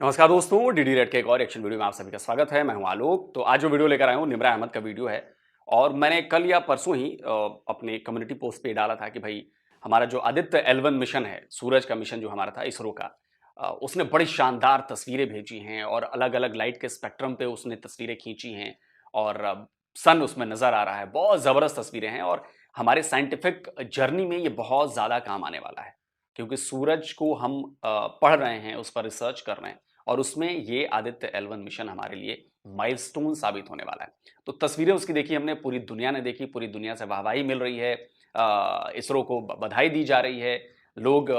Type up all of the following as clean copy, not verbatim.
नमस्कार दोस्तों, DD red के एक और एक्शन वीडियो में आप सभी का स्वागत है। मैं हूं आलोक। तो आज जो वीडियो लेकर आया हूं निम्रा अहमद का वीडियो है और मैंने कल या परसों ही अपने कम्युनिटी पोस्ट पे डाला था कि भाई हमारा जो आदित्य L1 मिशन है, सूरज का मिशन जो हमारा था इसरो का, उसने बड़ी शानदार तस्वीरें भेजी हैं और अलग अलग लाइट के स्पेक्ट्रम पे उसने तस्वीरें खींची हैं और सन उसमें नजर आ रहा है। बहुत जबरदस्त तस्वीरें हैं और हमारे साइंटिफिक जर्नी में ये बहुत ज्यादा काम आने वाला है क्योंकि सूरज को हम पढ़ रहे हैं, उस पर रिसर्च कर रहे हैं और उसमें ये आदित्य L1 मिशन हमारे लिए माइलस्टोन साबित होने वाला है। तो तस्वीरें उसकी देखी हमने, पूरी दुनिया ने देखी, पूरी दुनिया से वाहवाही मिल रही है, इसरो को बधाई दी जा रही है, लोग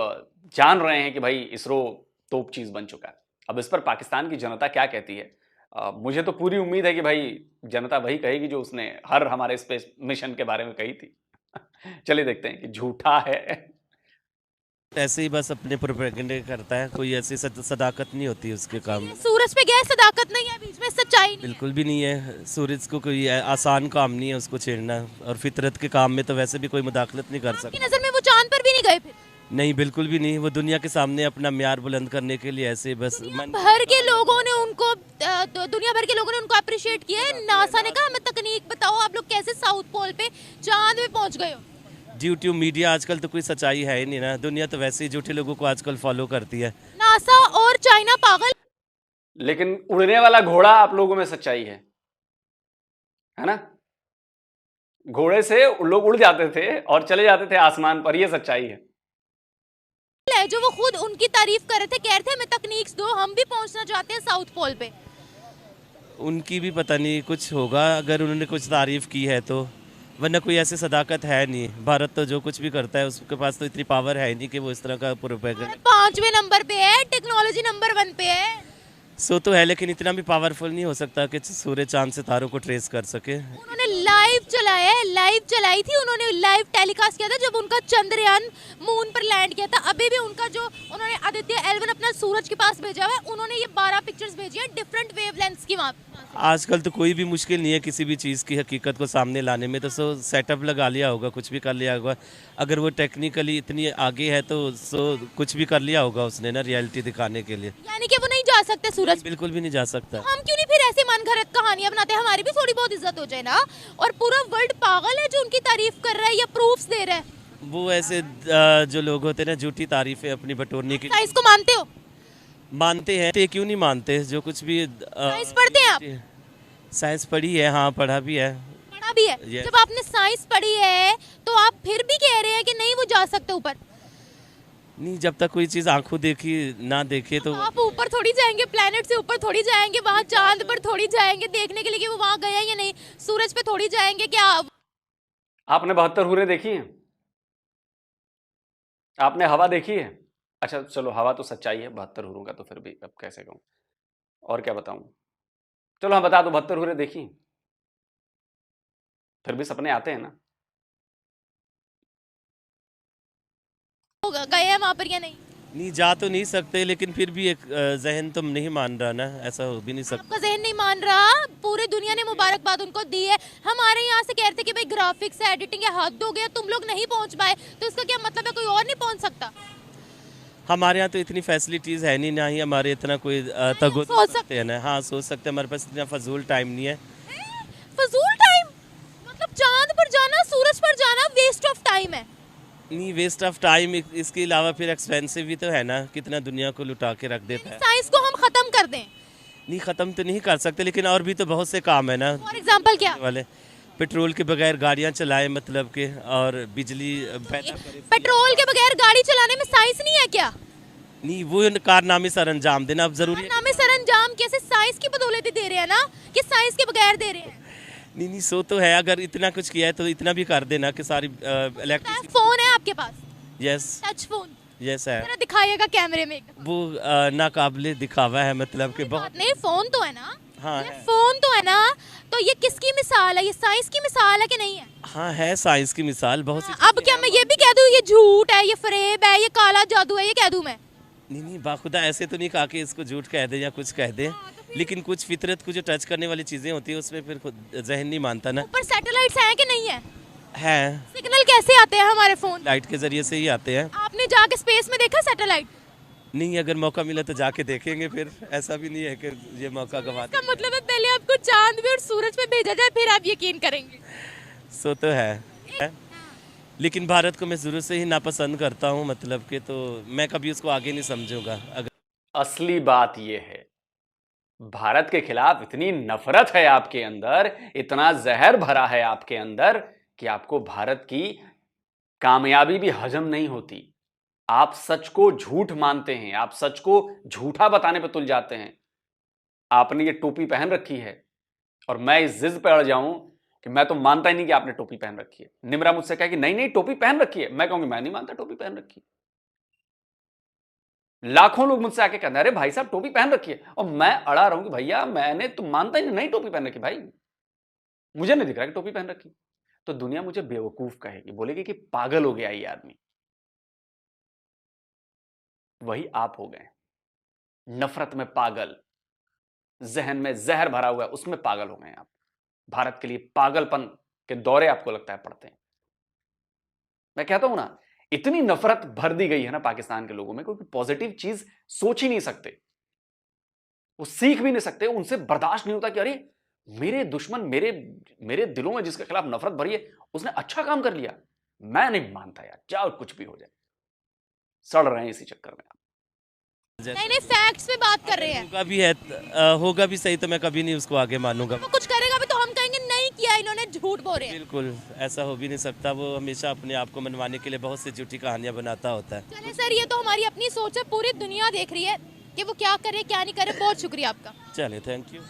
जान रहे हैं कि भाई इसरो तोप चीज बन चुका है। अब इस पर पाकिस्तान की जनता क्या कहती है? मुझे तो पूरी उम्मीद है कि भाई जनता वही कहेगी जो उसने हर हमारे स्पेस मिशन के बारे में कही थी। चलिए देखते हैं कि झूठा है। ऐसे ही बस अपने प्रोपेगेंडे करता है, कोई ऐसी सदाकत नहीं होती उसके काम में। सूरज पे क्या है, सदाकत नहीं है, बीच में सच्चाई नहीं बिल्कुल भी नहीं है। सूरज को कोई आसान काम नहीं है उसको छेड़ना, और फितरत के काम में तो वैसे भी कोई मुदाखलत नहीं कर है। सकता। आपकी नजर में वो चांद पर भी नहीं गए फिर? नहीं, बिल्कुल भी नहीं। वो दुनिया के सामने अपना म्यार बुलंद करने के लिए ऐसे बस भर के लोगों ने उनको दुनिया भर के लोगों ने उनको अप्रिशिएट किया है। नासा ने कहा हमें तकनीक बताओ, आप लोग कैसे साउथ पोल पे चांद पे पहुंच गए हो। ड्यू टू मीडिया आजकल तो कोई सच्चाई है ही नहीं ना। दुनिया तो वैसे ही झूठे लोगों को आजकल फॉलो करती है। नासा और चाइना पागल। लेकिन उड़ने वाला घोड़ा आप लोगों में सच्चाई है ना? घोड़े से लोग उड़ जाते थे और चले जाते थे आसमान पर, ये सच्चाई है जो वो खुद उनकी तारीफ कर रहे थे, कह रहे थे हमें तकनीक दो, हम भी पहुंचना चाहते हैं साउथ पोल पे। उनकी भी पता नहीं कुछ होगा अगर उन्होंने कुछ तारीफ की है तो, वरना कोई ऐसी सदाकत है नहीं। भारत तो जो कुछ भी करता है उसके पास तो इतनी पावर है नहीं कि वो इस तरह का प्रोपेगेंडा। 5वें नंबर पे है, टेक्नोलॉजी नंबर 1 पे है। सो तो है, लेकिन इतना भी पावरफुल नहीं हो सकता कि सूर्य चांद सितारों को ट्रेस कर सके। उन्होंने लाइव चलाया है, लाइव चलाई थी उन्होंने, लाइव टेलीकास्ट किया था जब उनका चंद्रयान मून पर लैंड किया था। अभी भी उनका जो उन्होंने आदित्य L1 अपना सूरज के पास भेजा हुआ है, उन्होंने ये 12 पिक्चर्स भेजी है डिफरेंट वेवलेंथ्स की। वहाँ आजकल तो कोई भी मुश्किल नहीं है किसी भी चीज़ की हकीकत को सामने लाने में। तो सो सेटअप लगा लिया होगा, कुछ भी कर लिया होगा। अगर वो टेक्निकली इतनी आगे है तो सो कुछ भी कर लिया होगा उसने ना, रियलिटी दिखाने के लिए। यानी कि वो नहीं जा सकते सूरज? बिल्कुल भी नहीं जा सकता। हम क्यों नहीं फिर ऐसे मनगढ़ंत कहानियां बनाते? हमारी भी थोड़ी बहुत इज्जत हो जाए ना। और पूरा वर्ल्ड पागल है जो उनकी तारीफ कर रहा है या प्रूफ्स दे रहा है। वो ऐसे जो लोग होते हैं ना, झूठी तारीफें अपनी बटोरने की। साइंस को मानते हो? मानते हैं तो क्यों नहीं मानते? जो कुछ भी साइंस पढ़ते हैं आप? साइंस पढ़ी है, हाँ पढ़ा भी है। पढ़ा भी है? Yes. जब आपने साइंस पढ़ी है तो आप फिर भी कह रहे हैं कि नहीं वो जा सकते ऊपर? नहीं, जब तक कोई चीज़ आंखों देखी ना देखे तो आप ऊपर थोड़ी जाएंगे, प्लेनेट से ऊपर थोड़ी जाएंगे, वहाँ चांद पर थोड़ी जाएंगे देखने के लिए कि वो वहाँ गया या नहीं। सूरज पे थोड़ी जाएंगे क्या? आपने 72 हुर्रे देखी हैं? आपने हवा देखी है? अच्छा चलो, हवा तो सच्चाई है, 72 हुर्रों का तो फिर भी अब कैसे कहूं और क्या बताऊं। चलो हम बता दो, 72 हुर्रे देखी, फिर भी सपने आते हैं ना। गए हैं वहाँ पर या नहीं? नहीं, जा तो नहीं सकते, लेकिन फिर भी एक जहन तुम नहीं मान रहा ना, ऐसा हो भी नहीं सकता। आपका जहन नहीं मान रहा? पूरी दुनिया ने मुबारकबाद उनको दी है। हमारे यहाँ से कहते कि भाई ग्राफिक्स है, एडिटिंग है, हद हो गया, तुम लोग नहीं पहुँच पाए तो इसका क्या मतलब है कोई और नहीं पहुँच सकता? हमारे यहाँ तो इतनी फैसिलिटीज़ है नहीं, ना ही हमारे इतना कोई तगो सोच सकते हैं ना। हाँ सोच सकते हैं, हमारे पास इतना फजूल टाइम नहीं है। फजूल टाइम मतलब चांद पर जाना, सूरज पर जाना वेस्ट ऑफ टाइम है। नहीं वेस्ट ऑफ टाइम, इसके अलावा फिर एक्सपेंसिव भी तो है ना, कितना दुनिया को लुटा के रख देता है। साइंस को हम खत्म कर दें? नहीं, ख़त्म तो नहीं कर सकते, लेकिन और भी तो बहुत से काम है ना। फॉर एग्जाम्पल क्या? वाले पेट्रोल के बगैर गाड़ियाँ चलाए, मतलब के, और बिजली पैदा करे। पेट्रोल के बगैर गाड़ी चलाने में साइंस नहीं है क्या? नहीं, वो कारनामे सर अंजाम देना अब जरूरी है। कारनामे सर अंजाम कैसे? साइंस की बदौलत दे रहे हैं ना, कि साइंस के बगैर दे रहे हैं? नहीं, सो तो है, अगर इतना कुछ किया है तो इतना भी कर देना कि सारी इलेक्ट्रिसिटी। फोन है आपके पास? Yes touch phone? यस है। जरा दिखाइएगा कैमरे में एकदम। वो नाकाबिले दिखावा है, मतलब कि बहुत। नहीं, फोन तो है ना? हाँ ये है। फोन तो है ना? तो ये किसकी मिसाल है? ये साइंस की मिसाल है कि नहीं है? हाँ है, साइंस की मिसाल बहुत सी। अब क्या मैं ये भी कह दूं ये झूठ है, ये फरेब है, ये काला जादू है, ये कह दूं मैं? नहीं, बाखुदा ऐसे तो नहीं कहा कि इसको झूठ कह दे या कुछ कह दे, लेकिन कुछ फितरत को जो टच करने वाली चीजें होती है उसमें फिर खुद जहन नहीं मानता ना। ऊपर सैटेलाइट्स हैं कि नहीं है? है, सिग्नल कैसे आते हैं हमारे फोन? लाइट के जरिए से ही आते हैं। आपने जाके स्पेस में देखा सैटेलाइट? नहीं, अगर मौका मिला तो जाके देखेंगे, फिर ऐसा भी नहीं है कि ये मौका गवाते। इसका मतलब है पहले आपको चांद पे और सूरज पे भेजा जाए फिर आप यकीन करेंगे। सो तो है। लेकिन भारत को मैं शुरू से ही नापसंद करता हूँ, मतलब कि तो मैं कभी उसको आगे नहीं समझूंगा। अगर असली बात यह है, भारत के खिलाफ इतनी नफरत है आपके अंदर, इतना जहर भरा है आपके अंदर कि आपको भारत की कामयाबी भी हजम नहीं होती। आप सच को झूठ मानते हैं, आप सच को झूठा बताने पर तुल जाते हैं। आपने ये टोपी पहन रखी है और मैं इस जिद पे अड़ जाऊं कि मैं तो मानता ही नहीं कि आपने टोपी पहन रखी है। निम्रा मुझसे कहे कि नहीं नहीं टोपी पहन रखी है, मैं कहूंगी मैं नहीं मानता टोपी पहन रखी है। लाखों लोग मुझसे आके कहते हैं अरे भाई साहब टोपी पहन रखी है, और मैं अड़ा रहा हूं कि भैया मैंने तो मानता ही नहीं टोपी पहन रखी, भाई मुझे नहीं दिख रहा कि टोपी पहन रखी। तो दुनिया मुझे बेवकूफ कहेगी, बोलेगी कि पागल हो गया ये आदमी। वही आप हो गए, नफरत में पागल, जहन में जहर भरा हुआ है उसमें पागल हो गए आप। भारत के लिए पागलपन के दौरे आपको लगता है पड़ते हैं। मैं कहता हूं ना, इतनी नफरत भर दी गई है ना पाकिस्तान के लोगों में, कोई पॉजिटिव चीज सोच ही नहीं सकते, वो सीख भी नहीं सकते, उनसे बर्दाश्त नहीं होता कि अरे मेरे दुश्मन मेरे दिलों में जिसके खिलाफ नफरत भरी है उसने अच्छा काम कर लिया। मैं नहीं मानता यार, चाहे कुछ भी हो जाए, सड़ रहे हैं इसी चक्कर में आप। नहीं नहीं फैक्ट्स पे बात कर रहे हैं। होगा भी है, होगा भी सही, तो मैं कभी नहीं उसको आगे मानूंगा। वो कुछ करेगा भी तो हम कहेंगे नहीं किया इन्होंने, झूठ बोल रहे हैं। बिल्कुल ऐसा हो भी नहीं सकता। वो हमेशा अपने आप को मनवाने के लिए बहुत सी झूठी कहानियां बनाता होता है। चले सर, ये तो हमारी अपनी सोच है, पूरी दुनिया देख रही है कि वो क्या करे क्या नहीं करे। बहुत शुक्रिया आपका। चले, थैंक यू।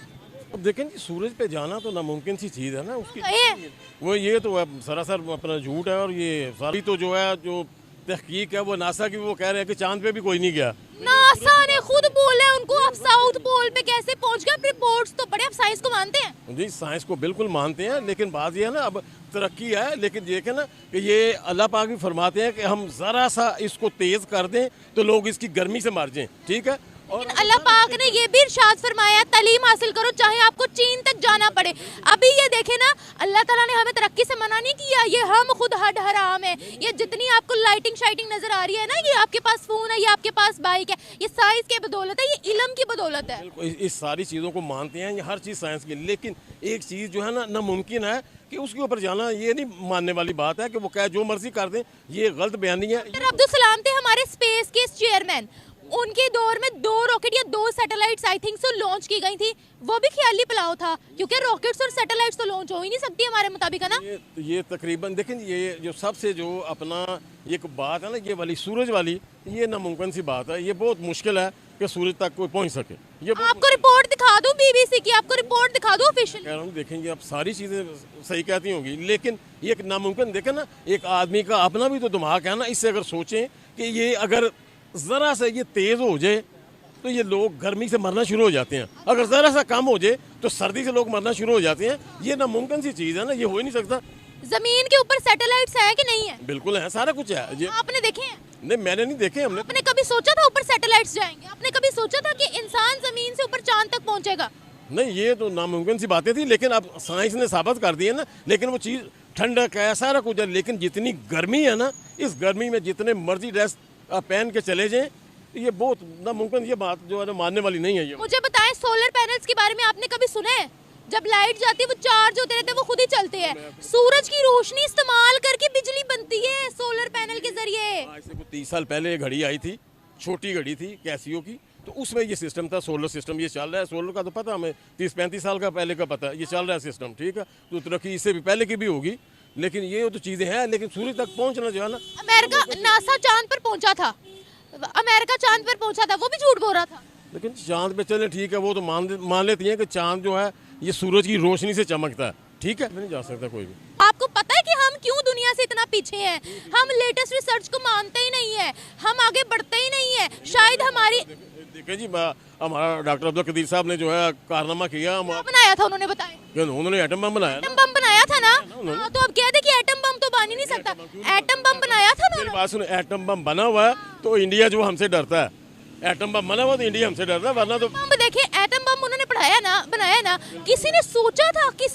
अब देखें जी, सूरज पे जाना तो नामुमकिन सी चीज़ है ना उसकी। ये वो ये तो अब सरासर अपना झूठ है, और ये सारी तो जो है जो तहकीक है वो नासा की, वो कह रहे हैं कि चांद पे भी कोई नहीं गया। नासा ने खुद बोला है उनको, आप साउथ पोल पे कैसे पहुंच गए? रिपोर्ट्स तो पढ़े, आप साइंस को मानते हैं? जी साइंस को बिल्कुल मानते हैं, लेकिन बात ये है ना, अब तरक्की है, लेकिन देखें ना कि ये अल्लाह पाक भी फरमाते हैं कि हम ज़रा सा इसको तेज़ कर दें तो लोग इसकी गर्मी से मर जाएं, ठीक है। लेकिन अल्लाह पाक ने ये भी इरशाद फरमाया, तालीम हासिल करो चाहे आपको चीन तक जाना पड़े। अभी ये देखे ना, अल्लाह ताला ने हमें तरक्की से मना नहीं किया, ये हम खुद हद हराम है। ये जितनी आपको लाइटिंग शाइटिंग नजर आ रही है ना, ये आपके पास फोन है, ये आपके पास बाइक है, ये साइंस की बदौलत है, ये इल्म की बदौलत है। इस सारी चीज़ों को मानते हैं, ये हर चीज़ साइंस की, लेकिन एक चीज़ जो है ना नामुमकिन है कि उसके ऊपर जाना, ये नहीं मानने वाली बात है कि वो क्या जो मर्जी कर दें, ये गलत बयानी है। अब्दुल सलाम थे हमारे स्पेस के चेयरमैन, उनके दौर में 2 रॉकेट या 2 satellites I think so launch की गई थी, वो भी ख्याली पुलाव था, क्योंकि रॉकेट्स और सैटेलाइट्स तो लॉन्च हो ही नहीं सकती हमारे मुताबिक, है ना। ये तकरीबन देखें, ये जो सबसे जो अपना एक बात है ना, ये वाली सूरज वाली, ये नामुमकिन सी बात है, ये बहुत मुश्किल है कि सूरज तक कोई पहुंच सके। ये आपको रिपोर्ट दिखा दूं बीबीसी की, आपको रिपोर्ट दिखा दूं ऑफिशियल। कह रहा हूँ, देखेंगे आप सारी चीज़ें सही कहती होंगी, लेकिन ये नामुमकिन, देखें ना, एक आदमी का अपना भी तो दिमाग है ना, इससे अगर सोचें कि ये अगर ज़रा सा ये तेज़ हो जाए तो ये लोग गर्मी से मरना शुरू हो जाते हैं, अगर ज़रा सा कम हो जाए तो सर्दी से लोग मरना शुरू हो जाते हैं। ये नामुमकिन सी चीज़ है ना, ये हो ही नहीं सकता। जमीन के ऊपर सैटेलाइट्स है कि नहीं है? बिल्कुल है, सारा कुछ है। ये आपने देखे हैं? नहीं, मैंने नहीं देखे। आपने कभी सोचा था ऊपर सैटेलाइट्स जाएंगे? आपने कभी सोचा था कि इंसान जमीन से ऊपर चांद तक पहुंचेगा? नहीं, ये तो नामुमकिन सी बातें थी, लेकिन अब साइंस ने साबित कर दी है ना। लेकिन वो चीज़ ठंडक है, सारा कुछ है, लेकिन जितनी गर्मी है ना, इस गर्मी में जितने मर्जी ड्रेस पहन के चले जाएं, ये बहुत नामुमकिन, ये बात जो है ना मानने वाली नहीं है। ये मुझे बताएं, सोलर पैनल्स के बारे में आपने कभी सुना है? जब लाइट जाती है वो चार्ज होते रहते हैं, वो खुद ही चलते हैं। सूरज की रोशनी इस्तेमाल करके बिजली बनती है सोलर पैनल के जरिए। आज से कुछ 30 साल पहले घड़ी आई थी, छोटी घड़ी थी कैसियो की, तो उसमें ये सिस्टम था, सोलर सिस्टम ये चल रहा है। सोलर का तो पता हमें 30-35 साल का पहले का पता है, ये चल रहा है सिस्टम, ठीक है। तो तरक्की इससे भी पहले की भी होगी, लेकिन ये तो चीज़ें हैं, लेकिन सूरज तक पहुँचना जो है ना। अमेरिका नासा चांद पर पहुंचा था, अमेरिका चांद पर पहुंचा था, वो भी झूठ बोल रहा था। लेकिन चांद पे चले, ठीक है, वो तो मान लेती हैं कि चांद जो है ये सूरज की रोशनी से चमकता है, ठीक है, नहीं जा सकता कोई भी। आपको पता है कि हम क्यों दुनिया से इतना पीछे हैं? हम लेटेस्ट रिसर्च को मानते ही नहीं है, हम आगे बढ़ते ही नहीं है। शायद हमारी देखिए जी, हमारा डॉक्टर अब्दुल कदीर साहब ने जो है कारनामा किया, बनाया था, उन्होंने बताया, उन्होंने एटम बम बनाया, एटम बम बनाया था ना। तो अब कहते कि एटम बम तो बन ही नहीं सकता, एटम बम बनाया था ना। बात सुनो, एटम बम बना हुआ है तो इंडिया जो हमसे डरता है, एटम बम बना हुआ तो इंडिया हमसे डरता है, वरना तो देखिए एटम बम उन्होंने पढ़ाया ना, बनाया ना। किसी ने सोचा था कि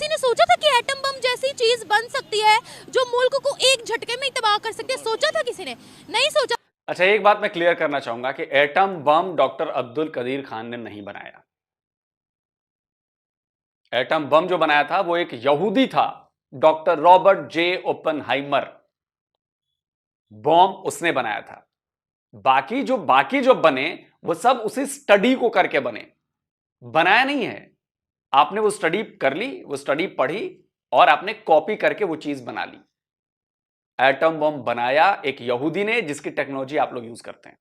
एटम बम जैसी चीज बन सकती है जो मुल्क को एक झटके में तबाह कर सकती है? सोचा था किसी ने? नहीं सोचा। अच्छा, एक बात मैं क्लियर करना चाहूंगा कि atom bomb doctor Abdul Qadeer Khan ने नहीं बनाया। एटम बम जो बनाया था वो एक यहूदी था, डॉक्टर रॉबर्ट जे ओपनहाइमर। बम उसने बनाया था। बाकी जो बने वो सब उसी स्टडी को करके बने, बनाया नहीं है। आपने वो स्टडी कर ली, वो स्टडी पढ़ी और आपने कॉपी करके वो चीज बना ली। एटम बम बनाया एक यहूदी ने, जिसकी टेक्नोलॉजी आप लोग यूज करते हैं,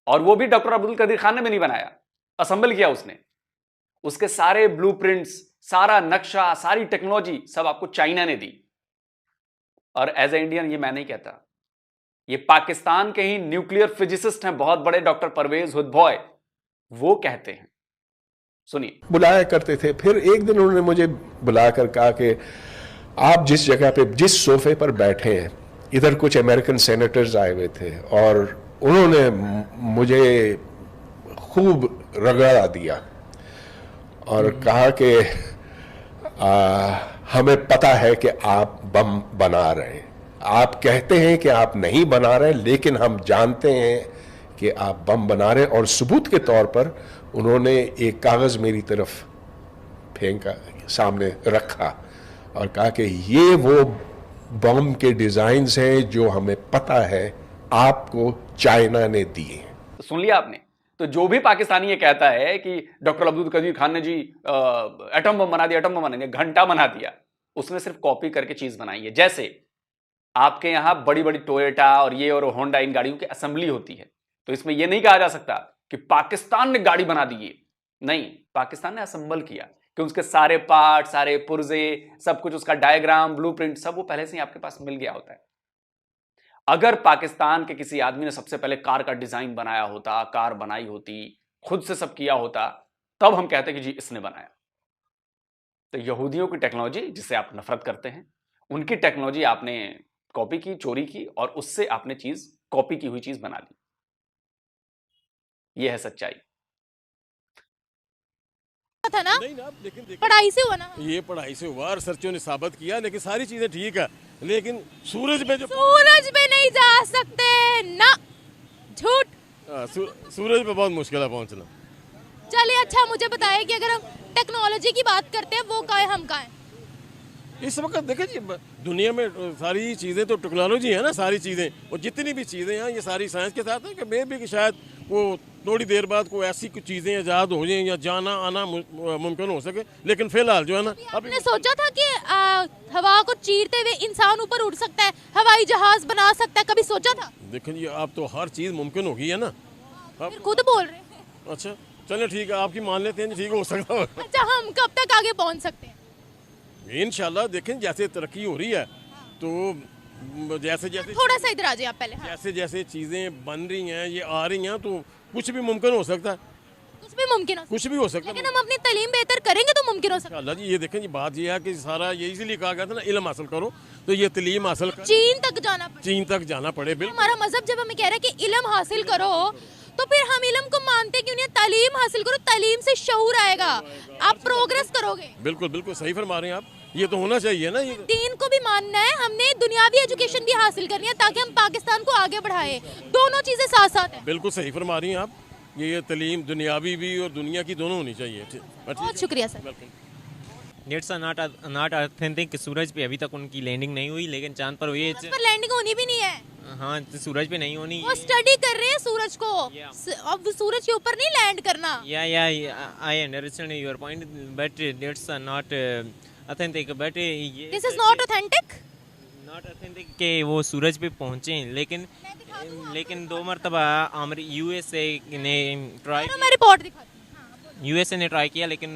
और वो भी डॉक्टर अब्दुल कदीर खान ने भी नहीं बनाया, असेंबल किया उसने। उसके सारे ब्लूप्रिंट्स, सारा नक्शा, सारी टेक्नोलॉजी सब आपको चाइना ने दी। और एज ए इंडियन ये मैं नहीं कहता, ये पाकिस्तान के ही न्यूक्लियर फिजिसिस्ट हैं बहुत बड़े, डॉक्टर परवेज हुदभॉय, वो कहते हैं। सुनिए। बुलाया करते थे। फिर एक दिन उन्होंने मुझे बुलाकर कहा कि आप जिस जगह पे, जिस सोफे पर बैठे हैं, इधर कुछ अमेरिकन सेनेटर्स आए हुए थे और उन्होंने मुझे खूब रगड़ा दिया और कहा कि हमें पता है कि आप बम बना रहे हैं, आप कहते हैं कि आप नहीं बना रहे, लेकिन हम जानते हैं कि आप बम बना रहे हैं। और सबूत के तौर पर उन्होंने एक कागज मेरी तरफ फेंका, सामने रखा और कहा कि ये वो बम के डिजाइन्स हैं जो हमें पता है आपको चाइना ने दिए। सुन लिया आपने? तो जो भी पाकिस्तानी ये कहता है कि डॉक्टर अब्दुल कदीर खान ने जी एटम बम बना दिया, एटम बम बना दिया, घंटा बना दिया, उसने सिर्फ कॉपी करके चीज बनाई है। जैसे आपके यहां बड़ी बड़ी टोयोटा और ये और होंडा, इन गाड़ियों की असेंबली होती है, तो इसमें यह नहीं कहा जा सकता कि पाकिस्तान ने गाड़ी बना दी है। नहीं, पाकिस्तान ने असेंबल किया कि उसके सारे पार्ट, सारे पुर्जे, सब कुछ, उसका डायग्राम, ब्लूप्रिंट, सब वो पहले से ही आपके पास मिल गया होता है। अगर पाकिस्तान के किसी आदमी ने सबसे पहले कार का डिजाइन बनाया होता, कार बनाई होती, खुद से सब किया होता, तब हम कहते कि जी इसने बनाया। तो यहूदियों की टेक्नोलॉजी, जिससे आप नफरत करते हैं, उनकी टेक्नोलॉजी आपने कॉपी की, चोरी की, और उससे आपने चीज, कॉपी की हुई चीज बना ली। यह है सच्चाई। था ना? नहीं ना, लेकिन पढ़ाई से हुआ ना? ये पढ़ाई से हुआ, रिसर्चों ने साबित किया, लेकिन सारी चीजें ठीक है, लेकिन सूरज पे नहीं जा सकते ना, झूठ। सूरज पे बहुत मुश्किल है पहुंचना। चलिए, अच्छा मुझे बताइए कि अगर हम टेक्नोलॉजी की बात करते हैं, वो कहाँ है, हम कहाँ हैं? इस वक्त देखें जी, दुनिया में सारी चीज़ें तो टेक्नोलॉजी है ना, सारी चीज़ें, और जितनी भी चीज़ें हैं ये सारी साइंस के साथ है। कि मे भी कि शायद वो थोड़ी देर बाद कोई ऐसी कुछ चीज़ें ईजाद हो जाएं या जाना आना मुमकिन हो सके, लेकिन फिलहाल जो है ना, आपने सोचा था कि हवा को चीरते हुए इंसान ऊपर उड़ सकता है, हवाई जहाज बना सकता है, कभी सोचा था? देखें जी, अब तो हर चीज़ मुमकिन हो गई है ना। आप खुद बोल रहे हैं। अच्छा चलिए ठीक है, आपकी मान लेते हैं, ठीक हो सकता है। अच्छा, हम कब तक आगे पहुँच सकते हैं? इंशाल्लाह देखें, जैसे तरक्की हो रही है तो जैसे जैसे थोड़ा सा इधर आ जाइए आप पहले। हाँ। जैसे जैसे चीज़ें बन रही हैं, ये आ रही हैं, तो कुछ भी मुमकिन हो सकता है। कुछ भी मुमकिन हो सकता है। कुछ भी हो सकता है, लेकिन हम अपनी तालीम बेहतर करेंगे तो मुमकिन हो सकता है। अल्लाह जी, ये देखें जी, बात ये है कि सारा ये इसीलिए कहा गया था ना, इल्म हासिल करो, तो ये तालीम हासिल कर चीन तक जाना पड़े। चीन तक जाना पड़े। बिल्कुल, हमारा मजहब जब हमें कह रहा है कि इल्म हासिल करो, तो फिर हम इल्म को मानते क्यों नहीं? तालीम हासिल करो, तालीम से शऊर आएगा, आप प्रोग्रेस करोगे। बिल्कुल बिल्कुल सही फरमा रहे हैं आप, ये तो होना चाहिए ना। ये दीन को भी मानना है, हमने दुनियावी एजुकेशन भी हासिल करनी है ताकि हम पाकिस्तान को आगे बढ़ाए। दोनों चीजें साथ साथ हैं। बिल्कुल सही फरमा रही हैं आप, ये तालीम दुनियावी भी और दुनिया की दोनों होनी चाहिए। बहुत शुक्रिया sir. Nets are not authentic. सूरज पे अभी तक उनकी लैंडिंग नहीं हुई, लेकिन चांद पर हुई। पर लैंडिंग होनी भी नहीं है। हाँ, सूरज पे नहीं होनी। वो स्टडी कर रहे हैं सूरज को, अब सूरज के ऊपर नहीं लैंड करना। या I understand your point, but nets are not authentic. But this is not authentic के वो सूरज पे पहुंचे, लेकिन 2 मरतबा यूएसए ने ट्राई, मैं रिपोर्ट दिखाती हूं। यूएसए ने ट्राई किया, लेकिन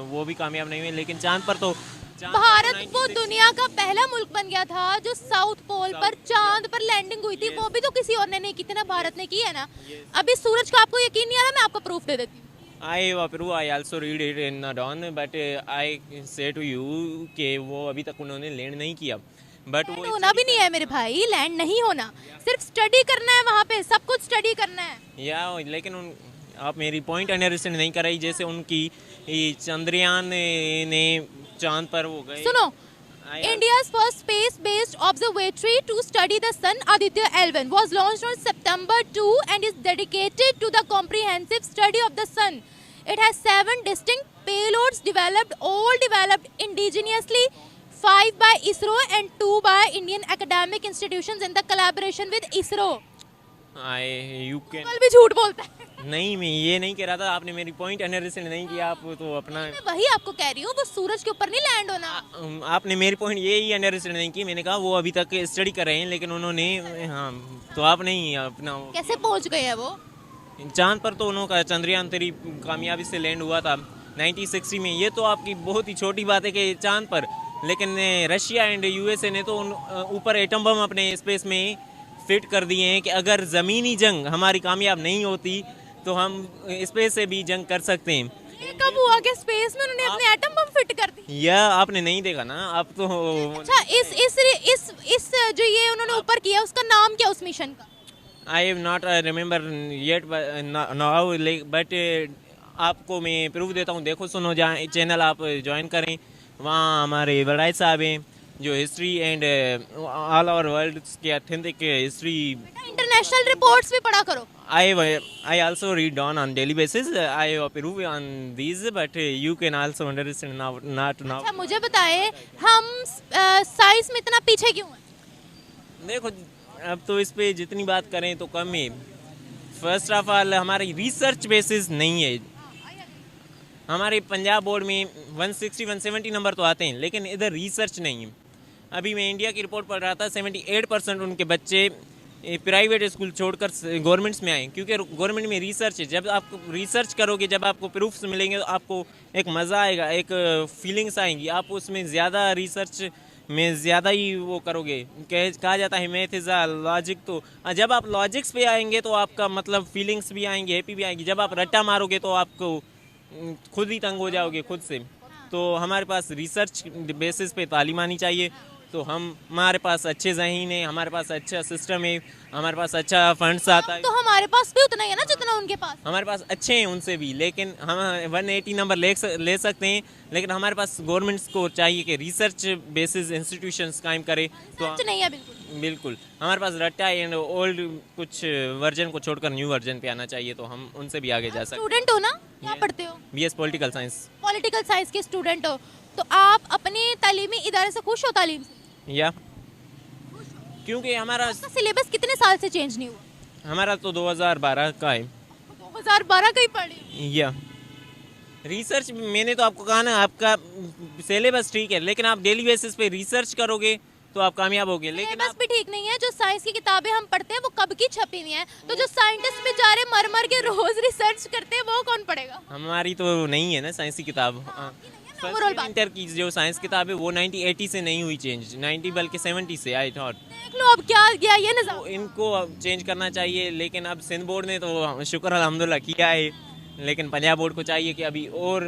वो भी कामयाब नहीं हुए। लेकिन चांद पर तो भारत वो दुनिया का पहला मुल्क बन गया था जो साउथ पोल पर चांद पर लैंडिंग हुई थी। वो भी तो किसी और ने नहीं की थी ना, भारत ने की है ना। अभी सूरज का आपको यकीन नहीं आ रहा, मैं आपको प्रूफ दे देती हूँ। I also read it in the dawn, but I say to you कि वो अभी तक उन्होंने लैंड नहीं किया। बट वो होना भी नहीं है मेरे भाई, लैंड नहीं होना, सिर्फ स्टडी करना है, वहाँ पे सब कुछ स्टडी करना है। या लेकिन आप मेरी पॉइंट अंडरस्टैंड नहीं कर रही। जैसे उनकी चंद्रयान ने चांद पर हो गए। सुनो, India's first space-based observatory to study the sun, Aditya L1, was launched on September 2 and is dedicated to the comprehensive study of the sun. It has 7 distinct payloads developed indigenously, 5 by ISRO and 2 by Indian academic institutions in the collaboration with ISRO. You can कल भी झूठ बोलता है। नहीं, मैं ये नहीं कह रहा था, आपने मेरी पॉइंट अंडरस्टैंड नहीं किया। आप तो अपना मैं वही आपको कह रही हूँ, वो सूरज के ऊपर नहीं लैंड होना। आपने मेरी पॉइंट ये ही अंडरस्टैंड नहीं की। मैंने कहा वो अभी तक स्टडी कर रहे हैं, लेकिन उन्होंने हाँ, तो आप नहीं अपना कैसे पहुँच गए हैं वो? चांद पर तो उन्होंने चंद्रयान 3 कामयाबी से लैंड हुआ था 1960 में। ये तो आपकी बहुत ही छोटी बात है कि चांद पर, लेकिन रशिया एंड यूएसए ने तो ऊपर एटम बम अपने स्पेस में फिट कर दिए हैं कि अगर ज़मीनी जंग हमारी कामयाब नहीं होती तो हम स्पेस से भी जंग कर सकते हैं। ये कब हुआ कि स्पेस में उन्होंने अपने एटम बम फिट कर दी? यह आपने नहीं देखा ना, आप तो अच्छा, इस जो ये उन्होंने ऊपर किया उसका नाम क्या उस मिशन का? I have not remember yet now, but आपको मैं प्रूफ देता हूँ। देखो सुनो, जहाँ चैनल आप ज्वाइन करें वहाँ हमारे बड़ाई साहब हैं जो history and all over world की ऑथेंटिक हिस्ट्री, इंटरनेशनल रिपोर्ट्स भी पढ़ा करो। I also read on daily basis. I approve on these, but you can also understand now, not now. अच्छा, मुझे बताए हम साइंस में इतना पीछे क्यों हैं? देखो अब तो इस पे जितनी बात करें तो कम है। फर्स्ट ऑफ ऑल हमारी रिसर्च बेसिस नहीं है। हमारे पंजाब बोर्ड में 160-170 नंबर तो आते हैं, लेकिन इधर रिसर्च नहीं है। अभी मैं इंडिया की रिपोर्ट पढ़ रहा था, 78% उनके बच्चे प्राइवेट स्कूल छोड़कर गवर्नमेंट्स में आए, क्योंकि गवर्नमेंट में रिसर्च है। जब आप रिसर्च करोगे, जब आपको प्रूफ्स मिलेंगे तो आपको एक मज़ा आएगा, एक फीलिंग्स आएंगी। आप उसमें ज़्यादा रिसर्च में ज़्यादा ही वो करोगे। कहा जाता है मैथ इज़ अ लॉजिक, तो जब आप लॉजिक्स पे आएंगे तो आपका मतलब फीलिंग्स भी आएंगी, हैप्पी भी आएंगी। जब आप रट्टा मारोगे तो आपको खुद ही तंग हो जाओगे खुद से। तो हमारे पास रिसर्च बेसिस पे तालीम आनी चाहिए। तो हमारे पास अच्छे ज़हीन है, हमारे पास अच्छा सिस्टम है, हमारे पास अच्छा फंड्स आता है। तो हमारे पास भी उतना ही है ना जितना उनके पास। हमारे पास अच्छे हैं उनसे भी, लेकिन हम 180 नंबर ले सकते हैं, लेकिन हमारे पास गवर्नमेंट्स को चाहिए कि रिसर्च बेसिस इंस्टीट्यूशंस कायम करे। तो नहीं है बिल्कुल हमारे पास रट्टा एंड ओल्ड कुछ वर्जन को छोड़कर न्यू वर्जन पे आना चाहिए, तो हम उनसे भी आगे जा सकते हैं। स्टूडेंट हो ना, क्या पढ़ते हो? BS political science. Political science के स्टूडेंट हो, तो आप अपने तालीमी इदारे से खुश हो? तालीम से या क्योंकि हमारा सिलेबस कितने साल से चेंज नहीं हुआ? हमारा तो 2012 का है। 2012 का ही पढ़े। या रिसर्च मैंने तो आपको कहा ना, आपका सिलेबस ठीक है, लेकिन आप डेली बेसिस पे रिसर्च करोगे तो आप कामयाब होगे। लेकिन सिलेबस भी ठीक नहीं है। जो साइंस की किताबें हम पढ़ते हैं वो कब की छपी हुई हैं, तो जो साइंटिस्ट बेचारे मर मर के रोज रिसर्च करते हैं वो कौन पढ़ेगा? हमारी तो नहीं है ना साइंस की किताब। इंटर की जो साइंस किताब है वो 1980 से नहीं हुई चेंज, 90 बल्कि 70 से आई थॉट। देख लो अब क्या गया ये निज़ाम। तो इनको अब चेंज करना चाहिए, लेकिन अब सिंध बोर्ड ने तो शुक्र अल्हम्दुलिल्लाह किया है, लेकिन पंजाब बोर्ड को चाहिए कि अभी और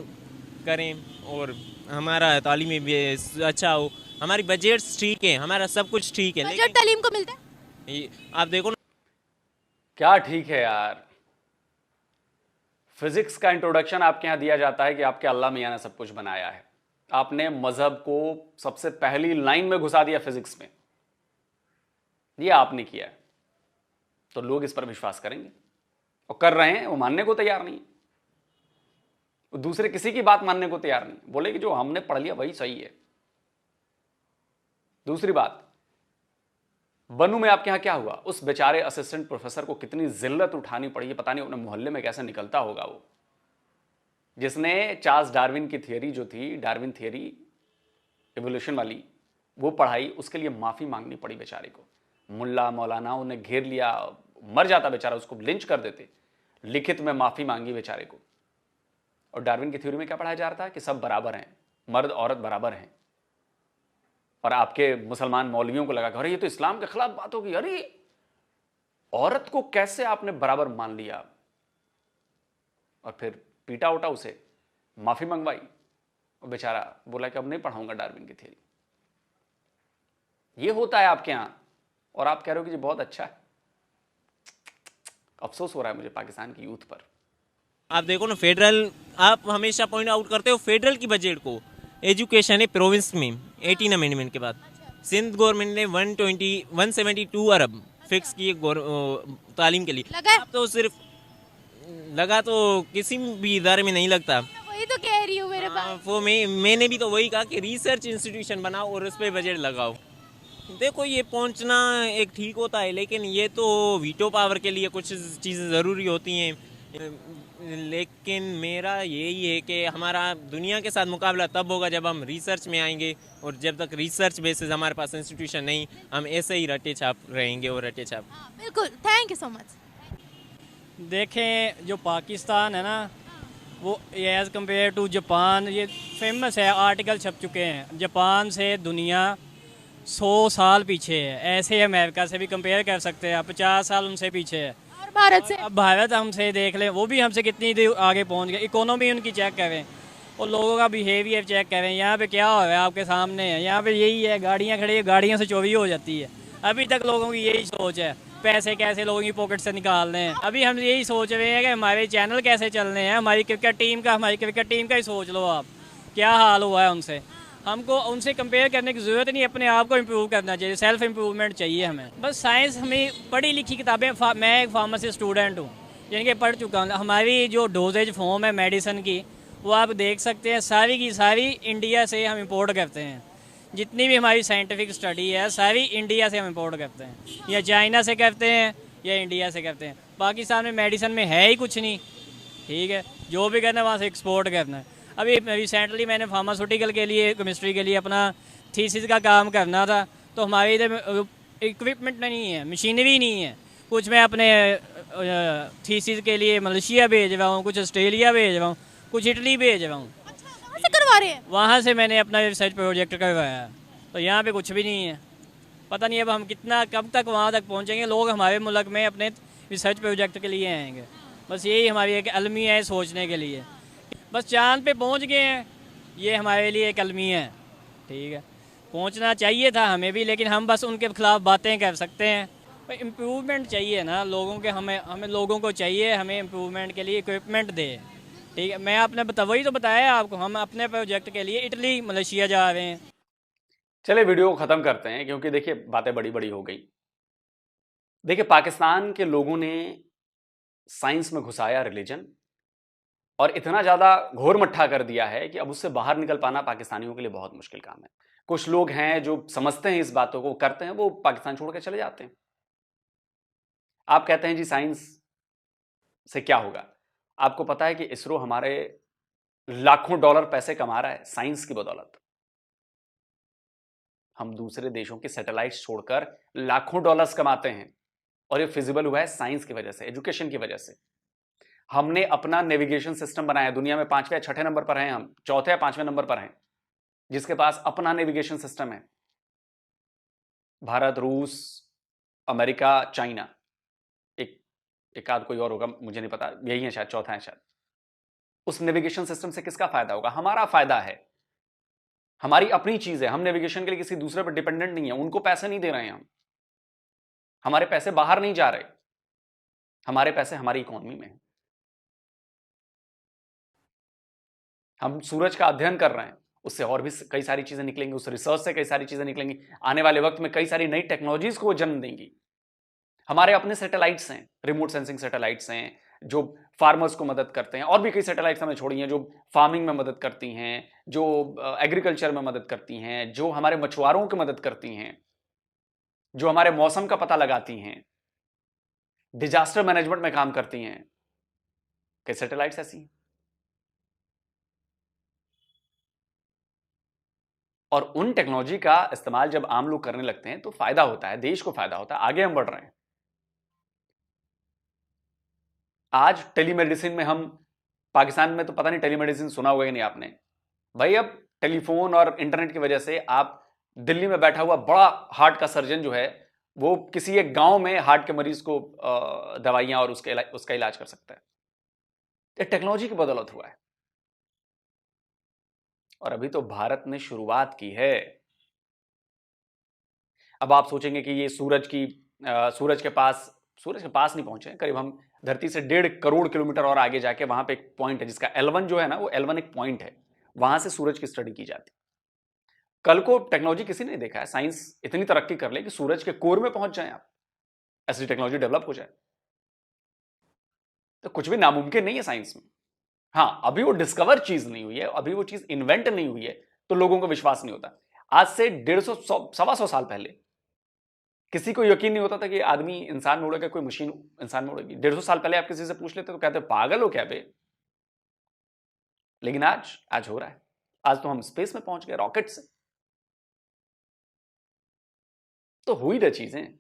करें और हमारा तालीमी भी अच्छा हो। हमारी बजट्स ठीक है, हमारा सब कुछ ठीक है, बजट तालीम को मिलता है। आप देखो ना क्या ठीक है यार। फिजिक्स का इंट्रोडक्शन आपके यहां दिया जाता है कि आपके अल्लाह मियां ने सब कुछ बनाया है। आपने मजहब को सबसे पहली लाइन में घुसा दिया फिजिक्स में, ये आपने किया है। तो लोग इस पर विश्वास करेंगे और कर रहे हैं, वो मानने को तैयार नहीं, वो दूसरे किसी की बात मानने को तैयार नहीं, बोले कि जो हमने पढ़ लिया वही सही है। दूसरी बात, बनू में आपके यहां क्या हुआ? उस बेचारे असिस्टेंट प्रोफेसर को कितनी जिल्लत उठानी पड़ी, पता नहीं अपने मोहल्ले में कैसे निकलता होगा वो, जिसने चार्ल्स डार्विन की थियरी जो थी, डार्विन थियरी एवोल्यूशन वाली, वो पढ़ाई। उसके लिए माफी मांगनी पड़ी बेचारे को। मुल्ला मौलाना उन्हें घेर लिया, मर जाता बेचारा, उसको लिंच कर देते। लिखित में माफी मांगी बेचारे को। और डार्विन की थ्योरी में क्या पढ़ाया जा रहा था कि सब बराबर हैं, मर्द औरत बराबर हैं। और आपके मुसलमान मौलवियों को लगा कि अरे ये तो इस्लाम के खिलाफ बात होगी, अरे औरत को कैसे आपने बराबर मान लिया? और फिर पीटा उटा उसे, माफी मंगवाई, और बेचारा बोला कि अब नहीं पढ़ाऊंगा डार्विन की थ्योरी। ये होता है आपके यहां, और आप कह रहे हो कि जी बहुत अच्छा है। अफसोस हो रहा है मुझे पाकिस्तान की यूथ पर। आप देखो ना, फेडरल, आप हमेशा पॉइंट आउट करते हो फेडरल की बजट को, एजुकेशन है प्रोविंस में 18 अमेंडमेंट के बाद। सिंध गवर्नमेंट ने 172 अरब फिक्स किए तालीम के लिए। लगा है? अब तो सिर्फ लगा तो किसी भी इदारे में नहीं लगता। वही तो कह रही हूँ मेरे पास। वो मैंने भी तो वही कहा कि रिसर्च इंस्टीट्यूशन बनाओ और उस पर बजट लगाओ। देखो ये पहुंचना एक ठीक होता है, लेकिन ये तो वीटो पावर के लिए कुछ चीज़ें ज़रूरी होती हैं। लेकिन मेरा यही है कि हमारा दुनिया के साथ मुकाबला तब होगा जब हम रिसर्च में आएंगे, और जब तक रिसर्च बेसिस हमारे पास इंस्टीट्यूशन नहीं, हम ऐसे ही रटे छाप रहेंगे और रटे छाप। बिल्कुल, थैंक यू सो मच। देखें जो पाकिस्तान है ना, वो एज़ कम्पेयर टू जापान, ये फेमस है, आर्टिकल छप चुके हैं। जापान से दुनिया 100 साल पीछे है। ऐसे अमेरिका से भी कंपेयर कर सकते हैं, 50 साल उनसे पीछे है। और भारत से? अब भारत हमसे देख लें, वो भी हमसे कितनी देर आगे पहुंच गए। इकोनॉमी उनकी चेक करें और लोगों का बिहेवियर चेक करें। यहाँ पे क्या हो रहा है आपके सामने है। यहाँ पे यही है, गाड़ियाँ खड़ी है, गाड़ियों से चोरी हो जाती है। अभी तक लोगों की यही सोच है, पैसे कैसे लोगों की पॉकेट से निकालने हैं। अभी हम यही सोच रहे हैं कि हमारे चैनल कैसे चलने हैं। हमारी क्रिकेट टीम का ही सोच लो आप, क्या हाल हुआ है उनसे। हमको उनसे कंपेयर करने की ज़रूरत नहीं, अपने आप को इम्प्रूव करना चाहिए, सेल्फ इम्प्रूवमेंट चाहिए हमें। बस साइंस, हमें पढ़ी लिखी किताबें, मैं एक फार्मेसी स्टूडेंट हूँ, यानी कि पढ़ चुका हूँ। हमारी जो डोजेज फॉर्म है मेडिसिन की, वो आप देख सकते हैं, सारी की सारी इंडिया से हम इंपोर्ट करते हैं। जितनी भी हमारी साइंटिफिक स्टडी है, सारी इंडिया से हम इंपोर्ट करते हैं, या चाइना से करते हैं या इंडिया से करते हैं। पाकिस्तान में मेडिसिन में है ही कुछ नहीं, ठीक है। जो भी करना है वहाँ से एक्सपोर्ट करना है। अभी रिसेंटली मैंने फार्मास्यूटिकल के लिए, केमिस्ट्री के लिए अपना थीसिस का काम करना था, तो हमारे इधर इक्विपमेंट नहीं है, मशीनरी नहीं है कुछ। मैं अपने थीसिस के लिए मलेशिया भेज रहा हूँ, कुछ ऑस्ट्रेलिया भेज रहा हूँ, कुछ इटली भेज रहा हूँ। अच्छा, कहाँ से करवा रहे हैं? वहाँ से मैंने अपना रिसर्च प्रोजेक्ट करवाया है, तो यहाँ पे कुछ भी नहीं है। पता नहीं अब हम कब तक वहाँ तक पहुँचेंगे। लोग हमारे मुल्क में अपने रिसर्च प्रोजेक्ट के लिए आएंगे, बस यही हमारी एक अलमिया है सोचने के लिए। बस चांद पे पहुँच गए हैं, ये हमारे लिए एक अलमिया है, ठीक है। पहुँचना चाहिए था हमें भी, लेकिन हम बस उनके खिलाफ बातें कर सकते हैं। इम्प्रूवमेंट चाहिए ना लोगों के, हमें लोगों को चाहिए, हमें इम्प्रूवमेंट के लिए इक्विपमेंट दे, ठीक है। मैं आपने वही तो बताया आपको, हम अपने प्रोजेक्ट के लिए इटली, मलेशिया जा रहे हैं। चलिए वीडियो को खत्म करते हैं, क्योंकि देखिए बातें बड़ी बड़ी हो गई। देखिए पाकिस्तान के लोगों ने साइंस में घुसाया रिलीजन, और इतना ज्यादा घोर मट्ठा कर दिया है कि अब उससे बाहर निकल पाना पाकिस्तानियों के लिए बहुत मुश्किल काम है। कुछ लोग हैं जो समझते हैं इस बातों को, करते हैं, वो पाकिस्तान छोड़ के चले जाते हैं। आप कहते हैं जी साइंस से क्या होगा। आपको पता है कि इसरो हमारे लाखों डॉलर पैसे कमा रहा है साइंस की बदौलत। हम दूसरे देशों के सैटेलाइट्स छोड़कर लाखों डॉलर्स कमाते हैं, और ये फिजिबल हुआ है साइंस की वजह से, एजुकेशन की वजह से। हमने अपना नेविगेशन सिस्टम बनाया, दुनिया में 5वें या 6ठे नंबर पर हैं हम, 4थे या 5वें नंबर पर हैं, जिसके पास अपना नेविगेशन सिस्टम है। भारत, रूस, अमेरिका, चाइना, एक आध कोई और होगा मुझे नहीं पता, यही है शायद, चौथा है शायद। उस नेविगेशन सिस्टम से किसका फायदा होगा? हमारा फायदा है, हमारी अपनी चीज है। हम नेविगेशन के लिए किसी दूसरे पर डिपेंडेंट नहीं है, उनको पैसे नहीं दे रहे हैं हम, हमारे पैसे बाहर नहीं जा रहे, हमारे पैसे हमारी इकोनॉमी में है। हम सूरज का अध्ययन कर रहे हैं, उससे और भी कई सारी चीजें निकलेंगी, उस रिसर्च से कई सारी चीजें निकलेंगी, आने वाले वक्त में कई सारी नई टेक्नोलॉजीज को जन्म देंगी। हमारे अपने सैटेलाइट्स हैं, रिमोट सेंसिंग सैटेलाइट्स हैं, जो फार्मर्स को मदद करते हैं, और भी कई सैटेलाइट्स हमने छोड़ी हैं जो फार्मिंग में मदद करती हैं, जो एग्रीकल्चर में मदद करती हैं, जो हमारे मछुआरों की मदद करती हैं, जो हमारे मौसम का पता लगाती हैं, डिजास्टर मैनेजमेंट में काम करती हैं। कई सैटेलाइट्स ऐसी हैं। और उन टेक्नोलॉजी का इस्तेमाल जब आम लोग करने लगते हैं तो फायदा होता है, देश को फायदा होता है, आगे हम बढ़ रहे हैं। आज टेलीमेडिसिन में हम, पाकिस्तान में तो पता नहीं टेलीमेडिसिन सुना हुआ कि नहीं आपने भाई। अब टेलीफोन और इंटरनेट की वजह से आप दिल्ली में बैठा हुआ बड़ा हार्ट का सर्जन जो है, वो किसी एक गांव में हार्ट के मरीज को दवाइयां और उसका इलाज कर सकता है। ये टेक्नोलॉजी की बदौलत हुआ है, और अभी तो भारत ने शुरुआत की है। अब आप सोचेंगे कि ये सूरज के पास नहीं पहुंचे, करीब हम धरती से 1.5 करोड़ किलोमीटर और आगे जाके वहां पे एक पॉइंट है जिसका L1 जो है ना, वो L1 एक पॉइंट है, वहां से सूरज की स्टडी की जाती। कल को टेक्नोलॉजी किसी ने देखा है, साइंस इतनी तरक्की कर ले कि सूरज के कोर में पहुंच जाए आप, ऐसी टेक्नोलॉजी डेवलप हो जाए, तो कुछ भी नामुमकिन नहीं है साइंस में। हाँ, अभी वो डिस्कवर चीज नहीं हुई है, अभी वो चीज इन्वेंट नहीं हुई है, तो लोगों को विश्वास नहीं होता। आज से 150 सवा सौ साल पहले किसी को यकीन नहीं होता था कि आदमी इंसान में उड़ेगा, कोई मशीन इंसान में उड़ेगी। 150 साल पहले आप किसी से पूछ लेते तो कहते पागल हो क्या बे। लेकिन आज हो रहा है। आज तो हम स्पेस में पहुंच गए रॉकेट से। तो हुई ना चीजें,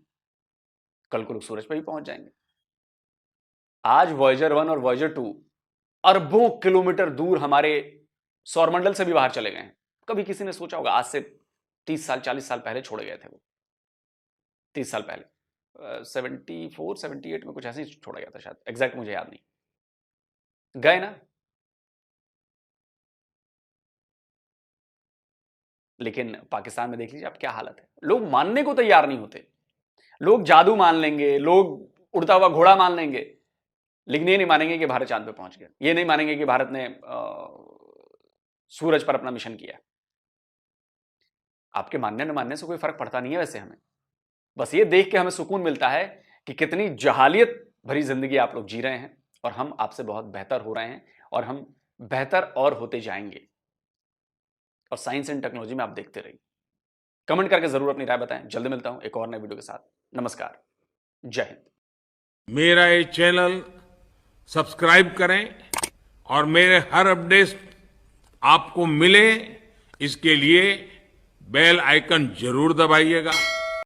कल को लोग सूरज पर भी पहुंच जाएंगे। आज वॉयेजर 1 और वॉयेजर 2 अरबों किलोमीटर दूर हमारे सौरमंडल से भी बाहर चले गए हैं। कभी किसी ने सोचा होगा? आज से 30 साल 40 साल पहले छोड़े गए थे वो, 30 साल पहले 74 78 में कुछ ऐसे ही छोड़ा गया था शायद, एग्जैक्ट मुझे याद नहीं। गए ना। लेकिन पाकिस्तान में देख लीजिए आप क्या हालत है। लोग मानने को तैयार नहीं होते। लोग जादू मान लेंगे, लोग उड़ता हुआ घोड़ा मान लेंगे, लेकिन ये नहीं मानेंगे कि भारत चांद पे पहुंच गया। ये नहीं मानेंगे कि भारत ने सूरज पर अपना मिशन किया। आपके मानने न मानने से कोई फर्क पड़ता नहीं है वैसे हमें। बस ये देख के हमें सुकून मिलता है कि कितनी जहालियत भरी जिंदगी आप लोग जी रहे हैं और हम आपसे बहुत बेहतर हो रहे हैं और हम बेहतर और होते जाएंगे। और साइंस एंड टेक्नोलॉजी में आप देखते रहिए। कमेंट करके जरूर अपनी राय बताएं। जल्दी मिलता हूं एक और नए वीडियो के साथ। नमस्कार, जय हिंद। मेरा ये चैनल सब्सक्राइब करें और मेरे हर अपडेट आपको मिले, इसके लिए बेल आइकन जरूर दबाइएगा।